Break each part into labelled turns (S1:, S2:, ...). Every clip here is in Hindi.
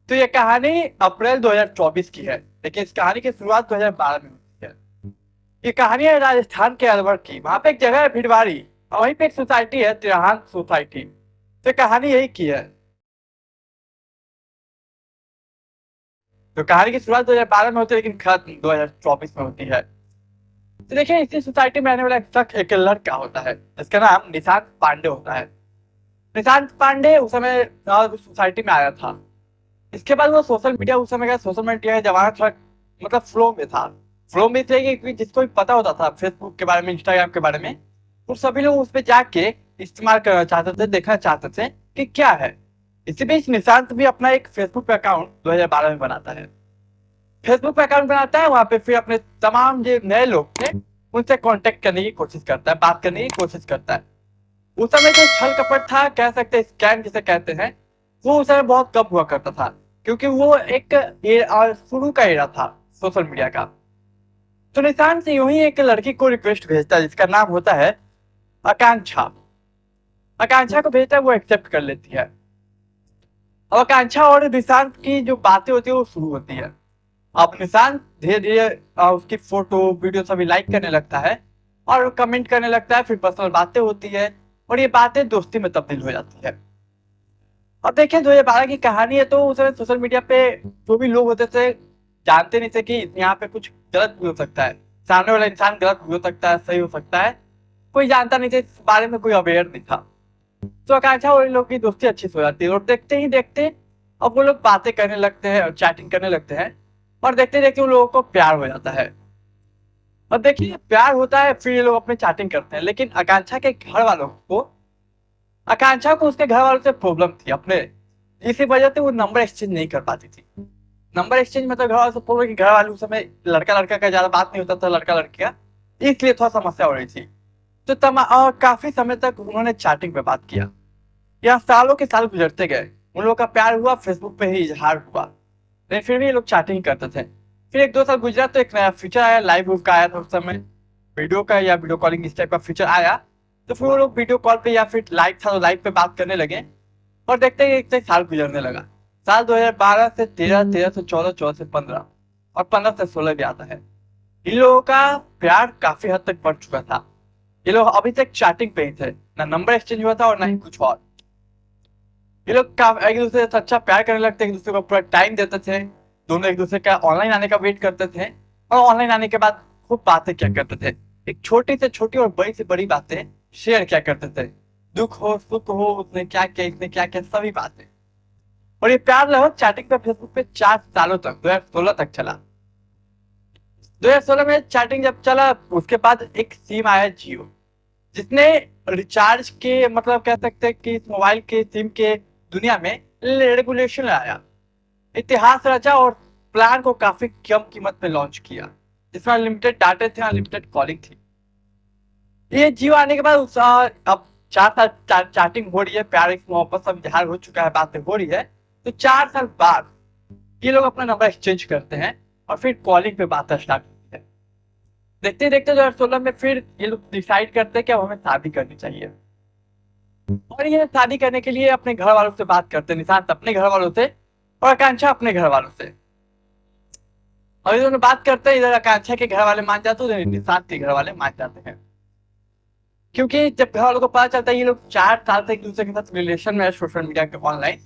S1: तो ये कहानी अप्रैल 2024 की है, लेकिन इस कहानी की शुरुआत 2012 में होती है। ये कहानी है राजस्थान के अलवर की। वहां पे एक जगह है भिड़वाड़ी, और वहीं पे एक सोसाइटी है तिरहान सोसाइटी। तो कहानी यही की है। तो कहानी की शुरुआत 2012 में होती है, लेकिन खत्म 2024 में होती है। तो देखिए, इसी सोसाइटी में रहने वाला एक शख्स, एक लड़का होता है जिसका नाम निशांत पांडे होता है। निशांत पांडे उस समय सोसाइटी में आया था। इसके बाद वो सोशल मीडिया, उस समय का सोशल मीडिया का जमाना थोड़ा मतलब फ्लो में था। फ्लो में थे कि जिसको भी पता होता था फेसबुक के बारे में, इंस्टाग्राम के बारे में, तो सभी लोग उस पर जाके इस्तेमाल करना चाहते थे, देखना चाहते थे कि क्या है। इसी बीच निशांत भी अपना एक फेसबुक अकाउंट 2012 में बनाता है। फेसबुक पे अकाउंट बनाता है, वहां पे फिर अपने तमाम जो नए लोग थे उनसे कांटेक्ट करने की कोशिश करता है, बात करने की कोशिश करता है। उस समय जो छल कपट था, कह सकते हैं स्कैम जिसे कहते हैं, वो उस समय बहुत कम हुआ करता था। क्योंकि वो एक शुरू का एरा था सोशल मीडिया का। तो निशान से यूं ही एक लड़की को रिक्वेस्ट भेजता है जिसका नाम होता है आकांक्षा। आकांक्षा को भेजता है, वो एक्सेप्ट कर लेती है। अब आकांक्षा और निशांत की जो बातें होती है वो शुरू होती है। अब निशांत धीरे धीरे उसकी फोटो वीडियो सभी लाइक करने लगता है और कमेंट करने लगता है। फिर पर्सनल बातें होती है और ये बातें दोस्ती में तब्दील हो जाती है। अब देखिए, 2012 की कहानी है, तो उस समय सोशल मीडिया पे जो भी लोग होते थे जानते नहीं थे कि यहाँ पे कुछ गलत भी हो सकता है। सामने वाला इंसान गलत भी हो सकता है, सही हो सकता है। कोई जानता नहीं था इस बारे में, कोई अवेयर नहीं था। तो आकांक्षा और इन लोग की दोस्ती अच्छी से हो जाती है, और देखते ही देखते अब वो लोग बातें करने लगते हैं और चैटिंग करने लगते हैं। और देखते देखते उन लोगों को प्यार हो जाता है। और देखिए, प्यार होता है, फिर ये लोग अपने चैटिंग करते हैं। लेकिन आकांक्षा के घर वालों को, आकांक्षा को उसके घर वालों से प्रॉब्लम थी अपने। इसी वजह से वो नंबर एक्सचेंज नहीं कर पाती थी। नंबर एक्सचेंज में तो घर वालों से प्रॉब्लम कि घर वाले उस समय लड़का लड़का का ज्यादा बात नहीं होता था, लड़का लड़की का, इसलिए थोड़ा समस्या हो रही थी। तो और काफी समय तक उन्होंने चैटिंग पे बात किया। यहाँ सालों के साल गुजरते गए, उन लोगों का प्यार हुआ, फेसबुक पे ही इजहार हुआ। लेकिन फिर भी ये लोग चैटिंग करते थे। फिर एक दो साल गुजरा तो एक नया फीचर आया, लाइव ग्रुप का आया था उस समय। वीडियो का या वीडियो कॉलिंग इस टाइप का फीचर आया। तो फिर वो लोग वीडियो कॉल पे या फिर लाइव था तो लाइव पे बात करने लगे। और देखते ही देखते साल गुजरने लगा। साल 2012 से 13, 13 से 14, 14 से 15, और 15 से 16 भी आता है। इन लोगों का प्यार काफी हद तक बढ़ चुका था। ये लोग अभी तक चैटिंग पे ही थे, ना नंबर एक्सचेंज हुआ था और ना ही कुछ और। ये लोग एक दूसरे से अच्छा प्यार करने लगते, एक दूसरे को पूरा टाइम देते थे। दोनों एक दूसरे का ऑनलाइन आने का वेट करते थे, और ऑनलाइन आने के बाद खूब बातें क्या करते थे। एक छोटी से छोटी और बड़ी से बड़ी बातें शेयर क्या करते थे। दुख हो सुख हो, उसने क्या किया, इसने क्या किया, सभी बातें। और ये प्यार लगभग चैटिंग पे फेसबुक पे 4 सालों तक, 2016 तक चला। 2016 में चैटिंग जब चला, उसके बाद एक सिम आया जियो, जिसने रिचार्ज के मतलब कह सकते हैं कि इस मोबाइल के सिम के दुनिया में रेगुलेशन लाया, इतिहास रचा, और प्लान को काफी कम कीमत में लॉन्च किया, जिसमें अनलिमिटेड डाटा थे, अनलिमिटेड कॉलिंग थी। ये जियो आने के बाद अब 4 साल चैटिंग हो रही है, प्यार एक मोहब्बत सब इजहार हो चुका है, बातें हो रही है। तो 4 साल बाद ये लोग अपना नंबर एक्सचेंज करते हैं और फिर कॉलिंग पे बात स्टार्ट होती है। देखते देखते 2016 में फिर ये लोग डिसाइड करते हैं कि अब हमें शादी करनी चाहिए। और ये शादी करने के लिए अपने घर वालों से बात करते हैं, निशांत अपने घर वालों से और आकांक्षा अपने घर वालों से। और ये दोनों बात करते हैं, इधर आकांक्षा के घर वाले मान जाते हैं, उधर निशांत के घर वाले मान जाते हैं। क्योंकि जब घर वालों को पता चलता है ये लोग 4 साल से एक दूसरे के साथ रिलेशन में है सोशल मीडिया के ऑनलाइन,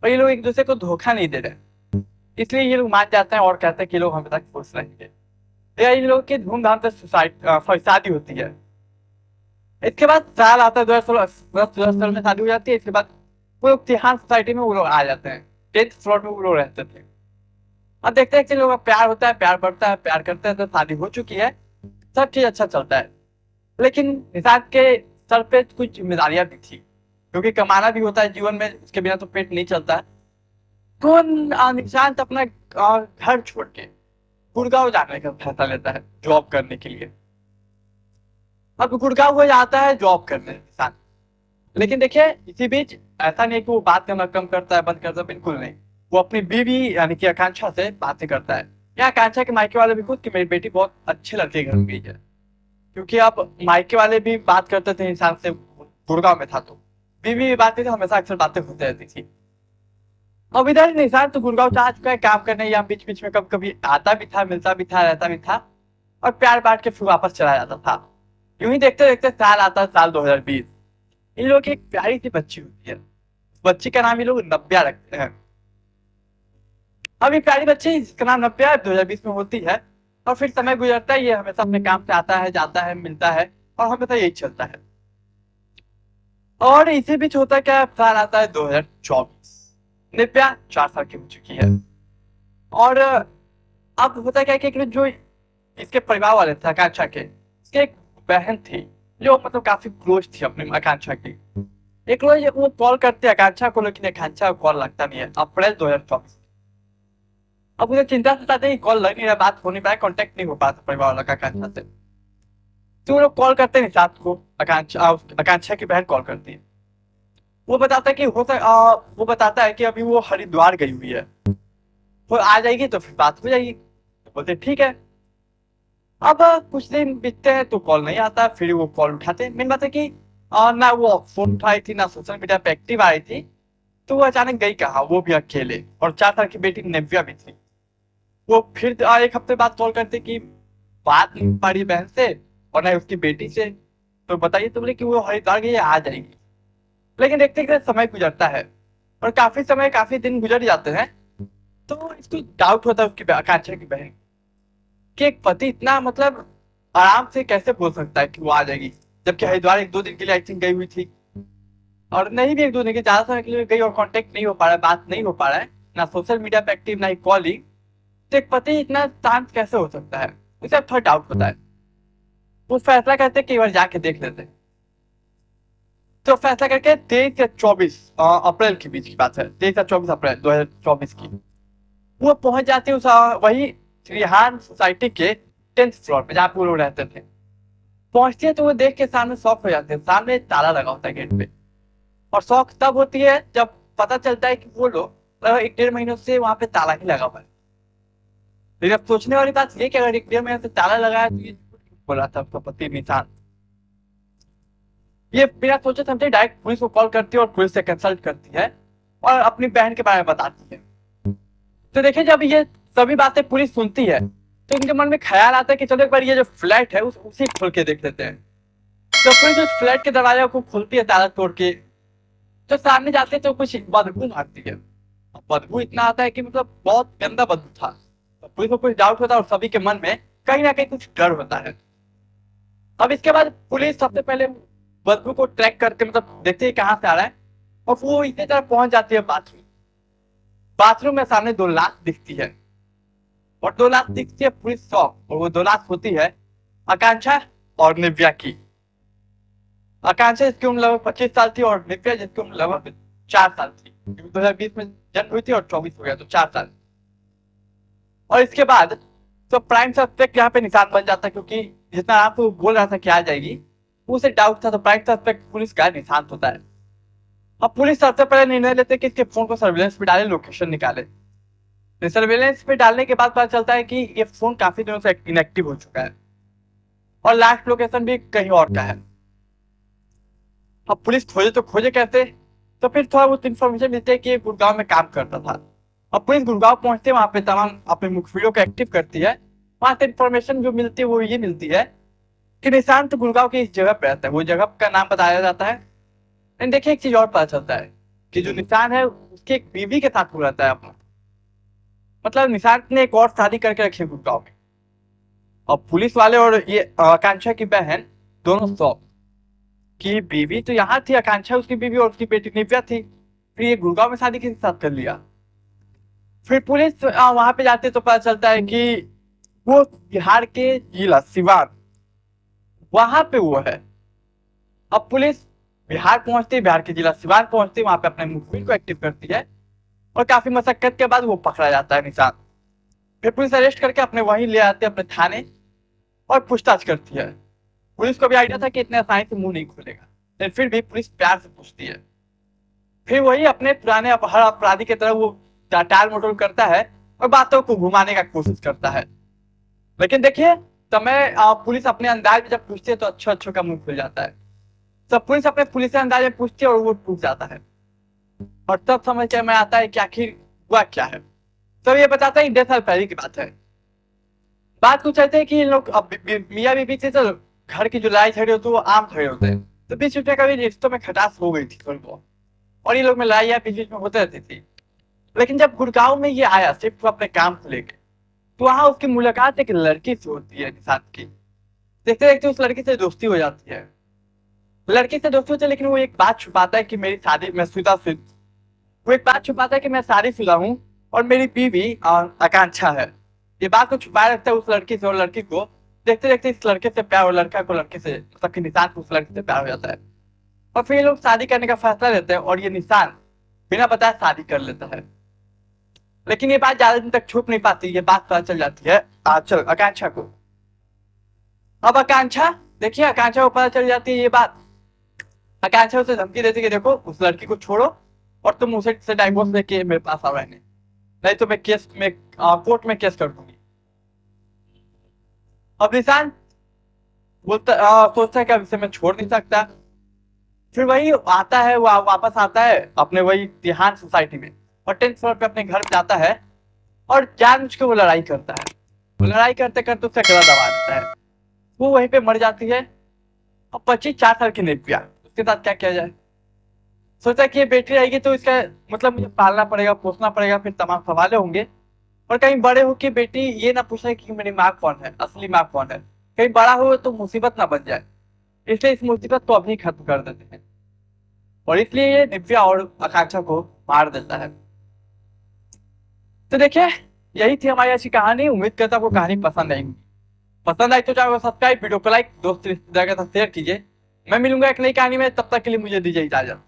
S1: और ये लोग एक दूसरे को धोखा नहीं दे रहे, इसलिए ये लोग मान जाते हैं और कहते हैं कि लोग हमें तक खुश रहेंगे। तो इन लोगों की धूमधाम से सुसाइड सॉरी शादी होती है। इसके बाद साल आता है 2016, 2016 में शादी हो जाती है। इसके बाद वो लोग तिहान सोसाइटी में वो लोग आ जाते हैं, 10th फ्लोर में वो लोग रहते थे। अब देखते हैं कि लोगों का प्यार होता है, प्यार बढ़ता है, प्यार करते हैं, तो शादी हो चुकी है, सब चीज अच्छा चलता है। लेकिन निषाद के सर पे कुछ जिम्मेदारियां भी थी, क्योंकि कमाना भी होता है जीवन में, उसके बिना तो पेट नहीं चलता है। तो निशांत अपना घर छोड़ के गुड़गांव जाने का फैसला लेता है जॉब करने के लिए। अब गुड़गांव हो जाता है जॉब करने निशांत। लेकिन देखिए, इसी बीच ऐसा नहीं कि वो बात करना कम करता है, बंद करता है, बिल्कुल नहीं। वो अपनी बीवी यानी कि आकांक्षा से बातें करता है। या आकांक्षा के मायके वाले भी खुद कि मेरी बेटी बहुत अच्छे लड़के घर में गई है। क्योंकि अब मायके वाले भी बात करते थे इंसान से, गुड़गांव में था तो बीवी भी बात करती थी, हमेशा अक्सर बातें होती रहती थी। अब इधर निशान तो गुड़गांव से आ चुका है काम करने, या बीच बीच में कभी कभी आता भी था, मिलता भी था, रहता भी था, और प्यार बांट के फिर वापस चला जाता था। यूं ही देखते देखते साल आता, साल 2020। इन लोगों की एक प्यारी सी बच्ची होती है। बच्ची का नाम ये लोग नव्या रखते हैं। अब ये प्यारी बच्ची जिसका नाम नव्या 2020 में होती है, और फिर समय गुजरता है, ये हमेशा अपने काम से आता है, जाता है, मिलता है, और हमेशा यही चलता है। और इसी बीच होता क्या, साल आता है 2024। निव्या 4 साल की हो चुकी है। और अब होता क्या है कि जो इसके परिवार वाले थे आकांक्षा के, इसके एक बहन थी जो मतलब काफी क्लोज थी अपनी आकांक्षा की। एक रोज वो कॉल करते आकांक्षा को, लेकिन आकांक्षा को कॉल लगता नहीं है। अप्रैल 2024। अब मुझे चिंता सताती है, कॉल लग नहीं रहा, बात हो नहीं पाया, कांटेक्ट नहीं हो पाता परिवार वाला का आकांक्षा से। तो वो लोग कॉल करते हैं निशांत को, आकांक्षा की बहन कॉल करती है। वो बताता है कि वो बताता है कि अभी वो हरिद्वार गई हुई है, वो आ जाएगी तो फिर बात हो जाएगी। तो बोलते ठीक है। अब कुछ दिन बीतते हैं तो कॉल नहीं आता, फिर वो कॉल उठाते हैं। मेन बात है कि ना वो फोन उठाई थी, ना सोशल मीडिया पे एक्टिव आई थी। तो वो अचानक गई कहाँ, वो भी अकेले, और 4 साल की बेटी नव्या भी थी। वो फिर 1 हफ्ते बाद कॉल करते कि बात नहीं हो पा रही बहन से, और ना उसकी बेटी से। तो बताइए, तो बोले कि वो हरिद्वार गई है, आ जाएगी। लेकिन देखते देखते समय गुजरता है, और काफी दिन गुजर जाते हैं। तो इसको डाउट होता है उसकी आकांक्षा की बहन कि एक पति इतना मतलब आराम से कैसे बोल सकता है कि वो आ जाएगी, जबकि हरिद्वार 1-2 दिन के लिए आई थिंक गई हुई थी। और नहीं भी 1-2 दिन के, ज्यादा समय के लिए गई, और कांटेक्ट नहीं हो पा रहा है, बात नहीं हो पा रहा है, ना सोशल मीडिया पे एक्टिव, ना ही कॉलिंग। तो एक पति इतना शांत कैसे हो सकता है, उसे थोड़ा डाउट होता है। वो फैसला करते कि एक बार जाके देख लेते हैं। तो फैसला करके 23 या 24 अप्रैल के बीच की बात है, 23 या 24 अप्रैल 2024 की, वो पहुंच जाते हैं उस वही रिहान सोसाइटी के 10th फ्लोर पे, जहाँ पे वो लोग रहते थे। पहुंचते हैं तो वो देख के सामने शॉक हो जाते हैं, सामने ताला लगा होता है गेट पे। और शॉक तब होती है जब पता चलता है कि वो लोग लगभग 1-1.5 महीनों से वहां पे ताला ही लगा हुआ है। लेकिन अब सोचने वाली बात ये कि अगर 1-1.5 महीने से ताला लगा है, तो ये झूठ क्यों बोल रहा था उसका पति निशान। ये बिना सोचे समझे डायरेक्ट पुलिस को कॉल करती है, और पुलिस से कंसल्ट करती है, और अपनी बहन के बारे में बताती है। तो देखिए, जब ये सभी बातें पुलिस सुनती है, तो इनके मन में ख्याल आता है कि चलो एक बार ये जो फ्लैट है उसी खोल के देख लेते हैं। तो पुलिस उस फ्लैट के दरवाजे को खोलती है ताला तोड़ के। तो सामने जाते हैं तो कुछ बदबू मारती है। बदबू इतना आता है कि मतलब बहुत गंदा बदबू था। तो पुलिस को कुछ डाउट होता है, और सभी के मन में कहीं ना कहीं कुछ डर होता है। अब इसके बाद पुलिस सबसे पहले बदबू को ट्रैक करके मतलब देखते है कहाँ से आ रहा है, और वो इतनी तरह पहुंच जाती है बाथरूम। बाथरूम में सामने 2 लाश दिखती है, और 2 लाश दिखती है, पुलिस शॉक। और वो 2 लाश होती है आकांक्षा और निव्या की। आकांक्षा जिसकी उम्र लगभग 25 साल थी, और निव्या जिसकी उम्र लगभग 4 साल थी। 2020 में जन्म हुई थी, और 24 हो गया, तो 4 साल। और इसके बाद तो प्राइम सस्पेक्ट यहाँ पे निशान बन जाता है, क्योंकि जितना आपको बोल रहा था कि आ जाएगी, उसे डाउट था, तो प्राइम सस्पेक्ट पुलिस का निशान होता है। अब पुलिस सबसे पहले निर्णय लेते हैं कि इसके फोन को सर्विलेंस पे डाले, लोकेशन निकाले। सर्विलेंस पे डालने के बाद पता चलता है कि ये फोन काफी दिनों से इनएक्टिव हो चुका है, और लास्ट लोकेशन भी कहीं और का है। अब पुलिस खोजे तो खोजे कैसे, तो फिर थोड़ा बहुत इन्फॉर्मेशन मिलती है कि ये गुड़गांव में काम करता था। अब पुलिस गुड़गांव पहुंचते वहां पे तमाम अपने मुखबिरों को एक्टिव करती है। वहां से इन्फॉर्मेशन जो मिलती है वो ये मिलती है कि निशांत गुड़गांव की इस जगह पे रहता है। वो जगह का नाम बताया जाता है। लेकिन देखिए, एक चीज और पता चलता है कि जो निशान है उसकी एक बीवी के साथ हो रहता है अपना। मतलब निशांत ने एक और शादी करके रखी है गुड़गांव में। और पुलिस वाले और ये आकांक्षा की बहन दोनों शॉक कि बीवी तो यहाँ थी, आकांक्षा उसकी बीवी, और उसकी बेटी निव्या थी, फिर ये गुड़गांव में शादी किसके साथ कर लिया। फिर पुलिस वहां पे जाते तो पता चलता है कि वो बिहार के जिला सिवान, वहां पे वो है। अब पुलिस बिहार पहुंचती है, बिहार के जिला सिवान पहुंचती है, वहां पे अपने मुखबिर को एक्टिव करती है, और काफी मशक्कत के बाद वो पकड़ा जाता है निशान। फिर पुलिस अरेस्ट करके अपने वहीं ले आते हैं अपने थाने, और पूछताछ करती है। पुलिस को भी आइडिया था कि इतने आसानी से मुंह नहीं खोलेगा, लेकिन फिर भी पुलिस प्यार से पूछती है। फिर वही अपने पुराने हर अपराधी की तरह वो टाल मटोल करता है, और बातों को घुमाने का कोशिश करता है। लेकिन देखिए, समय पुलिस अपने अंदाज में जब पूछती है तो अच्छो अच्छो का मुंह खुल जाता है। तब पुलिस अपने पुलिस अंदाज में पूछती है, और वो टूट जाता है। और तब समझ में आता है कि आखिर हुआ क्या है। तो ये बताता है 10 साल पहले की बात है। बात कुछ ऐसे है कि इन लोग अब मियाँ बीवी थे, तो घर की जो लड़ाई झगड़े होते वो आम झगड़े होते हैं। तो बीच बीच में कभी रिश्तों में खटास हो गई थी थोड़ी बहुत, और ये लोग में लड़ाई बीच बीच में होते रहती थी। लेकिन जब गुड़गांव में ये आया सिर्फ अपने काम को लेके, तो वहां उसकी मुलाकात एक लड़की से होती है, निशांत की। देखते देखते उस लड़की से दोस्ती हो जाती है। लड़की से दोस्ती होती है, लेकिन वो एक बात छुपाता है कि मेरी शादी मैं वो एक बात छुपाता है कि मैं शादीशुदा हूँ और मेरी बीवी आकांक्षा है। ये बात को छुपाए रखता है उस लड़की से, और लड़की को देखते देखते इस लड़के से प्यार, और लड़का को लड़के से, मतलब कि निशांत को उस लड़के से प्यार हो जाता है। और फिर ये लोग शादी करने का फैसला लेते हैं, और ये निशांत बिना बताए शादी कर लेता है। लेकिन ये बात ज्यादा दिन तक छुप नहीं पाती, ये बात पता चल जाती है चल आकांक्षा को। अब आकांक्षा, देखिए आकांक्षा को पता चल जाती है ये बात। आकांक्षा उसे धमकी देती है कि देखो उस लड़की को छोड़ो और तुम उसे से डाइवोर्स लेके मेरे पास आओ रहने, नहीं तो मैं केस में कोर्ट में केस कर दूंगी। अब निशांत सोचता है कि अब इसे मैं छोड़ नहीं सकता। फिर वही आता है, वो वापस आता है अपने वही तिहान सोसाइटी में, और 10th फ्लोर पे अपने घर पे जाता है, और जानबूझ के वो लड़ाई करता है। वो लड़ाई करते करते उसका गला दबा देता है, वो वहीं पे मर जाती है। अब 25-4 साल की निव्या, उसके साथ क्या किया जाए। सोचा कि ये बेटी रहेगी तो इसका मतलब मुझे पालना पड़ेगा, पोसना पड़ेगा, फिर तमाम सवाल होंगे, और कहीं बड़े हो के बेटी ये ना पूछे कि मेरी माँ कौन है, असली माँ कौन है। कहीं बड़ा हो तो मुसीबत ना बन जाए, इसलिए इस मुसीबत को अभी खत्म कर देते हैं। और इसलिए ये निव्या और आकांक्षा को मार देता है। तो देखिए, यही थी हमारी अच्छी कहानी। उम्मीद करता हूँ आपको कहानी पसंद आई। पसंद आई तो चैनल को सब्सक्राइब, वीडियो को लाइक, दोस्त रिश्तेदार के साथ शेयर कीजिए। मैं मिलूंगा एक नई कहानी में, तब तक के लिए मुझे दीजिए इजाजत।